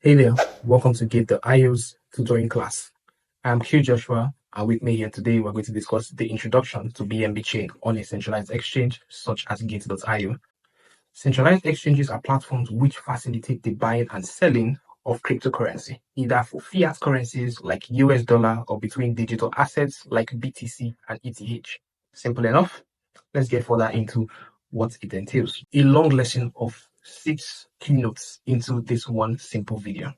Hey there, welcome to Get the IO's tutoring class. I'm Q Joshua, and with me here today, we're going to discuss the introduction to BNB Chain on a centralized exchange such as Gate.io. Centralized exchanges are platforms which facilitate the buying and selling of cryptocurrency, either for fiat currencies like US dollar or between digital assets like BTC and ETH. Simple enough. Let's get further into what it entails. A long lesson of 6 keynotes into this one simple video.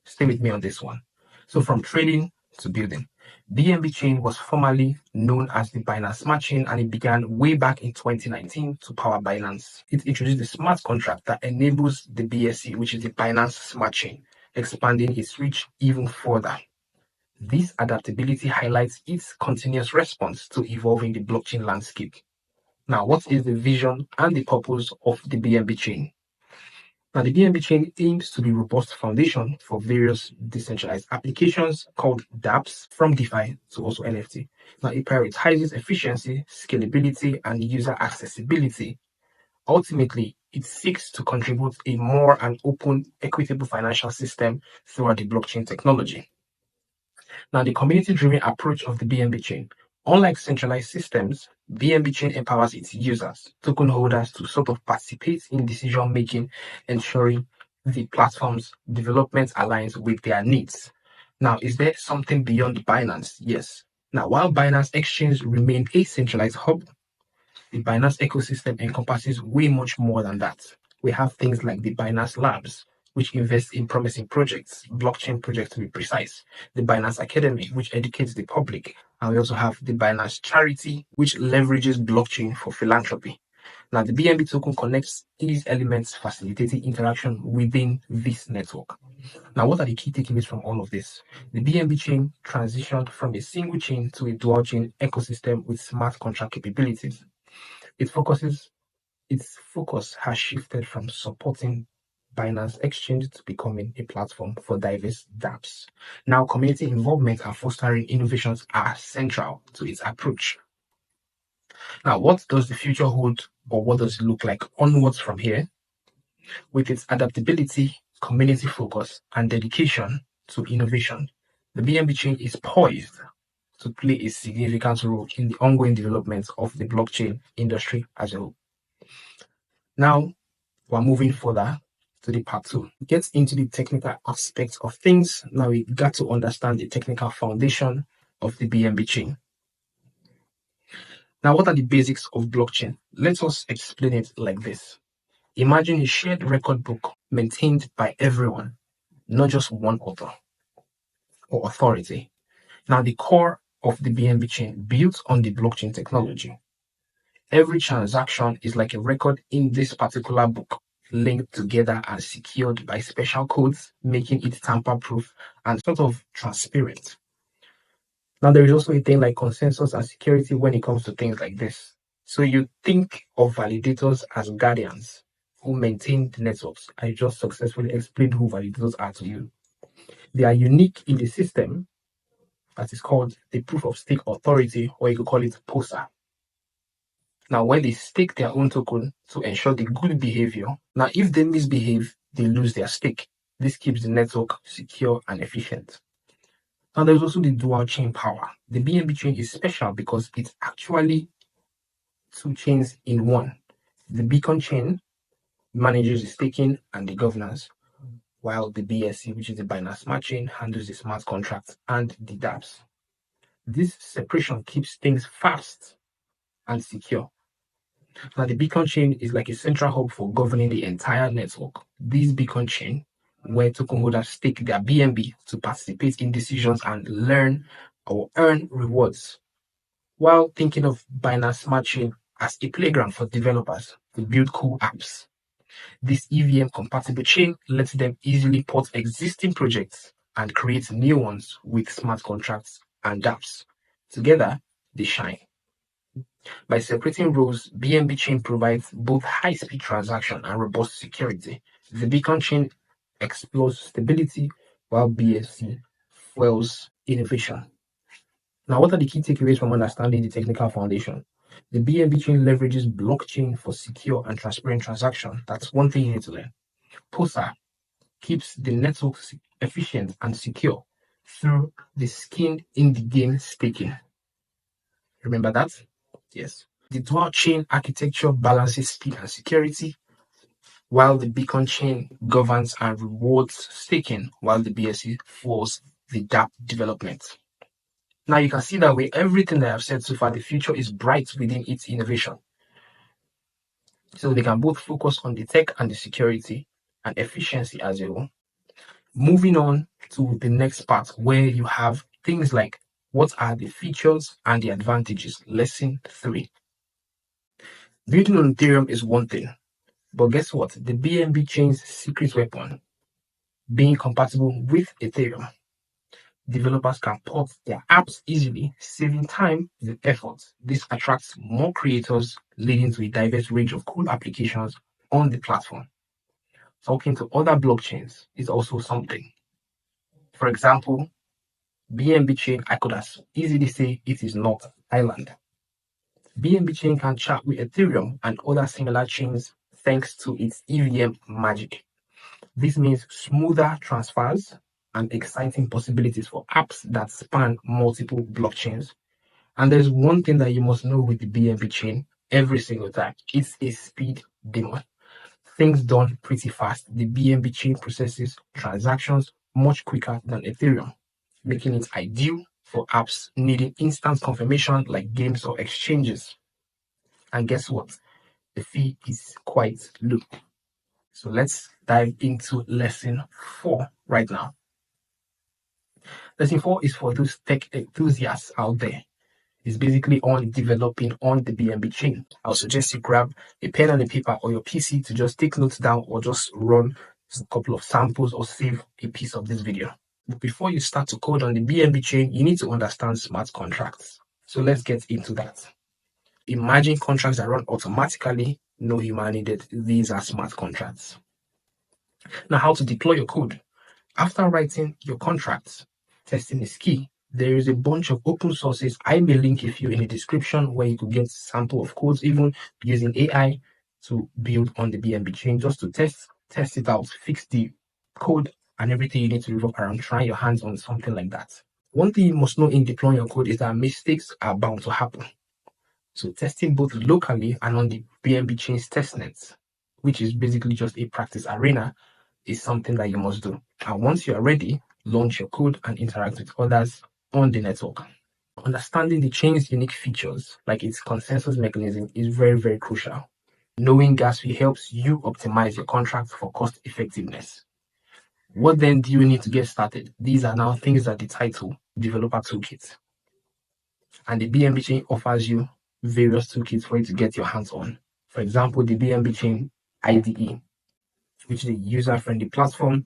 Stay with me on this one. So from trading to building, BNB Chain was formerly known as the Binance Smart Chain, and it began way back in 2019 to power Binance. It introduced the smart contract that enables the BSC, which is the Binance Smart Chain, expanding its reach even further. This adaptability highlights its continuous response to evolving the blockchain landscape. Now, what is the vision and the purpose of the BNB Chain? Now, the BNB Chain aims to be a robust foundation for various decentralized applications called dApps, from DeFi to also NFT. Now, it prioritizes efficiency, scalability, and user accessibility. Ultimately, it seeks to contribute a more and open, equitable financial system throughout the blockchain technology. Now, the community-driven approach of the BNB Chain. Unlike centralized systems, BNB Chain empowers its users, token holders, to sort of participate in decision making, ensuring the platform's development aligns with their needs. Now, is there something beyond Binance? Yes. Now, while Binance Exchange remain a centralized hub, the Binance ecosystem encompasses way much more than that. We have things like the Binance Labs, which invest in promising projects, blockchain projects to be precise, the Binance Academy, which educates the public, and we also have the Binance Charity, which leverages blockchain for philanthropy. Now, the BNB token connects these elements, facilitating interaction within this network. Now, what are the key takeaways from all of this? The BNB chain transitioned from a single chain to a dual chain ecosystem with smart contract capabilities. Its focus has shifted from supporting Binance Exchange to becoming a platform for diverse dApps. Now, community involvement and fostering innovations are central to its approach. Now, what does the future hold, or what does it look like onwards from here? With its adaptability, community focus, and dedication to innovation, the BNB chain is poised to play a significant role in the ongoing development of the blockchain industry as a whole. Now, we're moving further to the part 2. It gets into the technical aspects of things. Now we got to understand the technical foundation of the BNB chain. Now, what are the basics of blockchain? Let us explain it like this. Imagine a shared record book maintained by everyone, not just one author or authority. Now, the core of the BNB chain built on the blockchain technology. Every transaction is like a record in this particular book, linked together and secured by special codes, making it tamper-proof and sort of transparent. Now, there is also a thing like consensus and security when it comes to things like this. So you think of validators as guardians who maintain the networks. I just successfully explained who validators are to you. They are unique in the system that is called the proof of stake authority, or you could call it POSA. Now, when they stake their own token to ensure the good behavior, now if they misbehave, they lose their stake. This keeps the network secure and efficient. Now, there's also the dual chain power. The BNB chain is special because it's actually two chains in one. The beacon chain manages the staking and the governance, while the BSC, which is the Binance Smart Chain, handles the smart contracts and the dApps. This separation keeps things fast and secure. Now, the beacon chain is like a central hub for governing the entire network. This beacon chain, where token holders stake their BNB to participate in decisions and learn or earn rewards, while thinking of Binance Smart Chain as a playground for developers to build cool apps. This EVM compatible chain lets them easily port existing projects and create new ones with smart contracts and dApps. Together, they shine. By separating roles, BNB chain provides both high-speed transaction and robust security. The beacon chain explores stability, while BSC fuels innovation. Now, what are the key takeaways from understanding the technical foundation? The BNB chain leverages blockchain for secure and transparent transaction. That's one thing you need to learn. POSA keeps the network efficient and secure through the skin in the game staking. Remember that? Yes. The dual chain architecture balances speed and security, while the beacon chain governs and rewards staking, while the BSC fuels the DApp development. Now you can see that with everything that I've said so far, the future is bright within its innovation. So they can both focus on the tech and the security and efficiency as a whole. Moving on to the next part where you have things like what are the features and the advantages. Lesson 3. Building on Ethereum is one thing, but guess what? The BNB Chain's secret weapon, being compatible with Ethereum. Developers can port their apps easily, saving time and effort. This attracts more creators, leading to a diverse range of cool applications on the platform. Talking to other blockchains is also something. For example, BNB Chain, I could as easily say it is not Island. BNB Chain can chat with Ethereum and other similar chains thanks to its EVM magic. This means smoother transfers and exciting possibilities for apps that span multiple blockchains. And there's one thing that you must know with the BNB chain every single time. It's a speed demon. Things done pretty fast. The BNB chain processes transactions much quicker than Ethereum, making it ideal for apps needing instant confirmation like games or exchanges. And guess what? The fee is quite low. So let's dive into lesson 4 right now. Lesson 4 is for those tech enthusiasts out there. It's basically on developing on the BNB chain. I'll suggest you grab a pen and a paper or your PC to just take notes down or just run a couple of samples or save a piece of this video. But before you start to code on the BNB chain, you need to understand smart contracts. So let's get into that. Imagine contracts that run automatically, no human needed. These are smart contracts. Now, how to deploy your code. After writing your contracts, testing is key. There is a bunch of open sources. I may link a few in the description where you could get sample of codes, even using AI to build on the BNB chain just to test it out, fix the code and everything you need to revolve around trying your hands on something like that. One thing you must know in deploying your code is that mistakes are bound to happen. So testing both locally and on the BNB chain's testnet, which is basically just a practice arena, is something that you must do. And once you are ready, launch your code and interact with others on the network. Understanding the chain's unique features, like its consensus mechanism, is very, very crucial. Knowing gas fee helps you optimize your contract for cost effectiveness. What then do you need to get started? These are now things that the title Developer Toolkit. And the BNB chain offers you various toolkits for you to get your hands on. For example, the BNB chain IDE, which is a user-friendly platform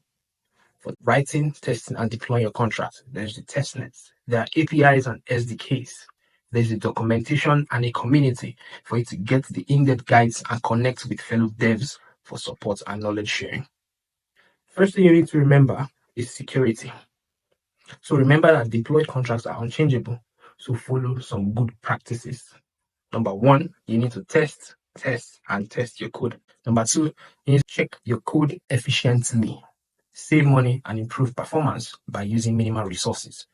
for writing, testing, and deploying your contract. There's the testnets. There are APIs and SDKs. There's the documentation and a community for you to get the in-depth guides and connect with fellow devs for support and knowledge sharing. First thing you need to remember is security. So remember that deployed contracts are unchangeable. So follow some good practices. Number 1, you need to test your code. Number 2, you need to check your code efficiently. Save money and improve performance by using minimal resources.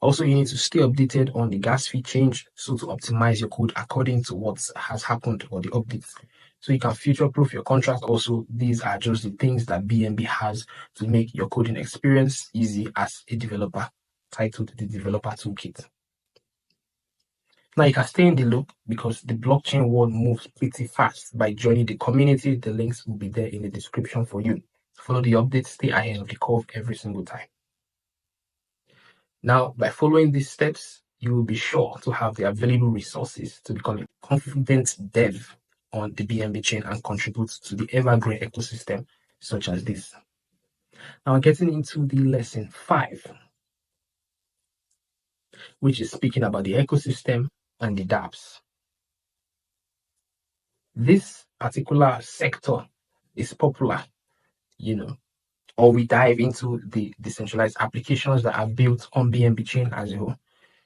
Also, you need to stay updated on the gas fee change so to optimize your code according to what has happened or the updates. So you can future-proof your contract. Also, these are just the things that BNB has to make your coding experience easy as a developer, titled the Developer Toolkit. Now you can stay in the loop because the blockchain world moves pretty fast by joining the community. The links will be there in the description for you. Follow the updates, stay ahead of the curve every single time. Now, by following these steps, you will be sure to have the available resources to become a confident dev on the BNB chain and contribute to the evergreen ecosystem such as this. Now, getting into the lesson 5, which is speaking about the ecosystem and the dApps. This particular sector is popular, or we dive into the decentralized applications that are built on BNB chain as a whole.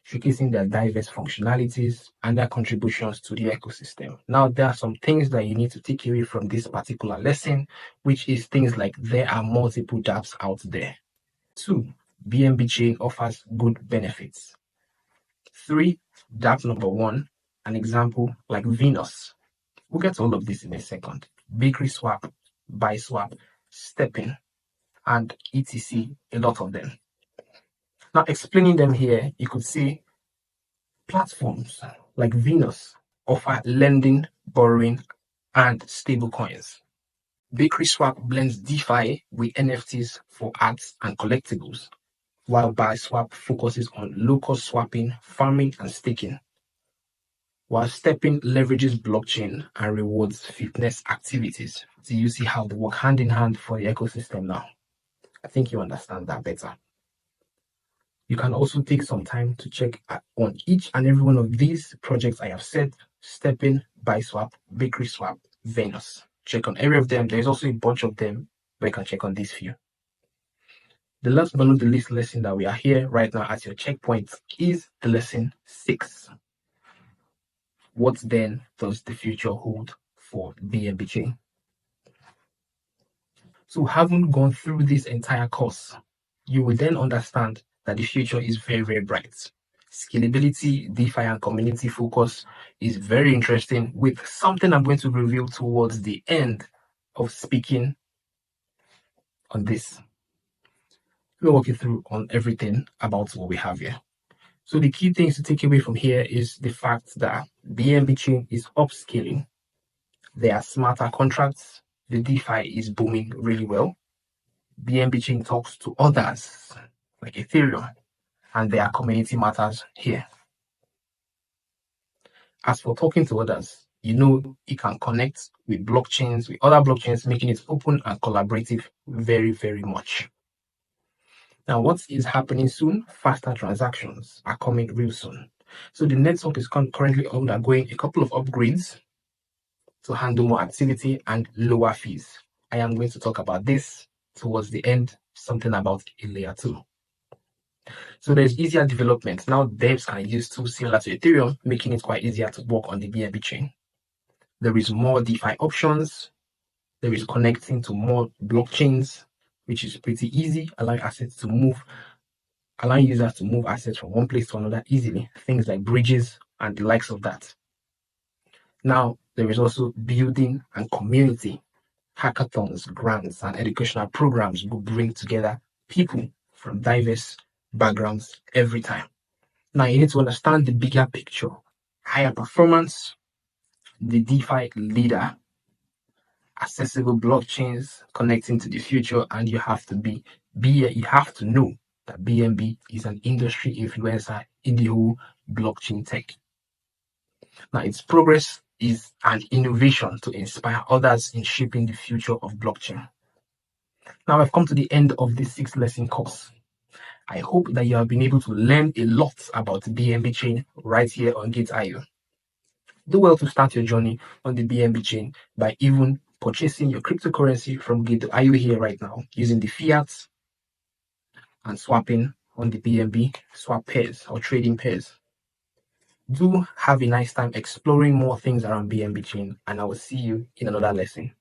showcasing their diverse functionalities and their contributions to the ecosystem. Now, there are some things that you need to take away from this particular lesson, which is things like there are multiple dApps out there. 2, BNB Chain offers good benefits. 3, dApp number 1, an example like Venus. We'll get to all of this in a second. Bakery Swap, Buy Swap, Stepping, and etc. A lot of them. Now, explaining them here, you could see platforms like Venus offer lending, borrowing, and stable coins. Bakery Swap blends DeFi with NFTs for arts and collectibles, while Buy Swap focuses on low-cost swapping, farming, and staking, while Stepping leverages blockchain and rewards fitness activities. So you see how they work hand in hand for the ecosystem now. I think you understand that better. You can also take some time to check on each and every one of these projects I have said: Stepping, Buy Swap, Bakery Swap, Venus. Check on every of them. There's also a bunch of them, but you can check on these few. The last but not the least lesson that we are here right now at your checkpoint is the lesson 6. What then does the future hold for BNB Chain? So having gone through this entire course, you will then understand that the future is very, very bright. Scalability, DeFi, and community focus is very interesting, with something I'm going to reveal towards the end of speaking on this. Let me walk you through on everything about what we have here. So the key things to take away from here is the fact that BNB Chain is upscaling. There are smarter contracts. The DeFi is booming really well. BNB Chain talks to others like Ethereum, and there are community matters here. As for talking to others, you know it can connect with blockchains, with other blockchains, making it open and collaborative very, very much. Now, what is happening soon? Faster transactions are coming real soon. So the network is currently undergoing a couple of upgrades to handle more activity and lower fees. I am going to talk about this towards the end, something about a layer 2. So there's easier development. Now devs can use tools similar to Ethereum, making it quite easier to work on the BNB chain. There is more DeFi options. There is connecting to more blockchains, which is pretty easy, allowing users to move assets from one place to another easily. Things like bridges and the likes of that. Now, there is also building and community. Hackathons, grants, and educational programs will bring together people from diverse backgrounds every time. Now, you need to understand the bigger picture. Higher performance, the DeFi leader, accessible blockchains connecting to the future, and you have to know that BNB is an industry influencer in the whole blockchain tech. Now, its progress is an innovation to inspire others in shaping the future of blockchain. Now, I've come to the end of this 6-lesson course. I hope that you have been able to learn a lot about BNB chain right here on Gate.io. Do well to start your journey on the BNB chain by even purchasing your cryptocurrency from Gate.io here right now using the fiat and swapping on the BNB swap pairs or trading pairs. Do have a nice time exploring more things around BNB chain, and I will see you in another lesson.